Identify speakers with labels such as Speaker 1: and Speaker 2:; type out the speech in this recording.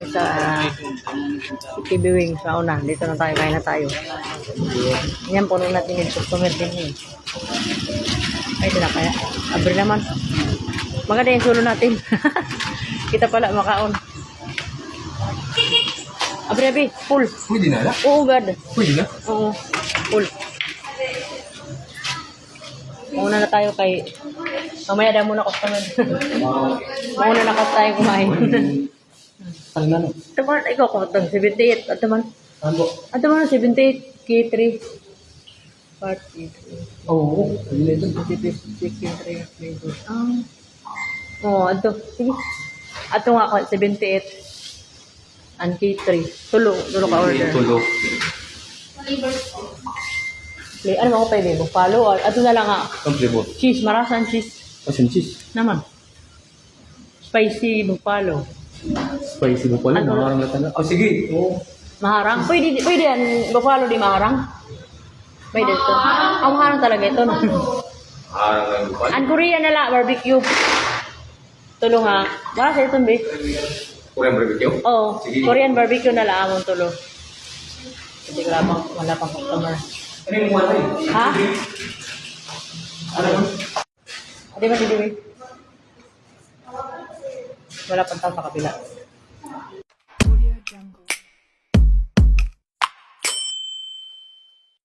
Speaker 1: Sa Kibiwing sa una. Dito na tayo, kain na tayo. Yan, puno natin yung customer din eh. Ay, ito na kaya. Abre naman. Maganda yung sulo natin. Kita pala makaon. Abre, abre. Full.
Speaker 2: Pwede na lang.
Speaker 1: Oo, God.
Speaker 2: Pwede na.
Speaker 1: Oo. Full. Mauna na tayo kay... Mamaya daw muna customer. Mauna na kasi tayo kumain.
Speaker 2: Ano na no?
Speaker 1: Ito man, ikaw kung itong 78. Ito man.
Speaker 2: Ano?
Speaker 1: Ito man, 78. K3. Part 3.
Speaker 2: Oo. Pwede na ito.
Speaker 1: 78. Ah. Oo, ito. Sige. Ito nga ako, 78. And K3. Tulo ka order.
Speaker 2: Tulo.
Speaker 1: Okay, ano ako pwede? Buffalo? Ito na lang nga.
Speaker 2: Komplibo.
Speaker 1: Cheese, marasan cheese.
Speaker 2: Asin cheese.
Speaker 1: Naman. Spicy buffalo.
Speaker 2: Spicy mo pala.
Speaker 1: Ano?
Speaker 2: Maharang na talaga. Oh, sige. Oo.
Speaker 1: Maharang? Pwede yan. Buffalo di maharang? Pwede ito. Ang maharang talaga ito. No?
Speaker 2: Maharang na yung pala.
Speaker 1: Ang Korean na lang, barbecue. Tulo nga. Marasa itong beef.
Speaker 2: Korean barbecue?
Speaker 1: Oo.
Speaker 2: Sige.
Speaker 1: Korean barbecue na lang among tulo. Hindi wala pang customer.
Speaker 2: Ano yung wala eh?
Speaker 1: Ha?
Speaker 2: Ano yun?
Speaker 1: Di ba, Didi? Wala pang tao sa kabila.
Speaker 3: Audio Jungle.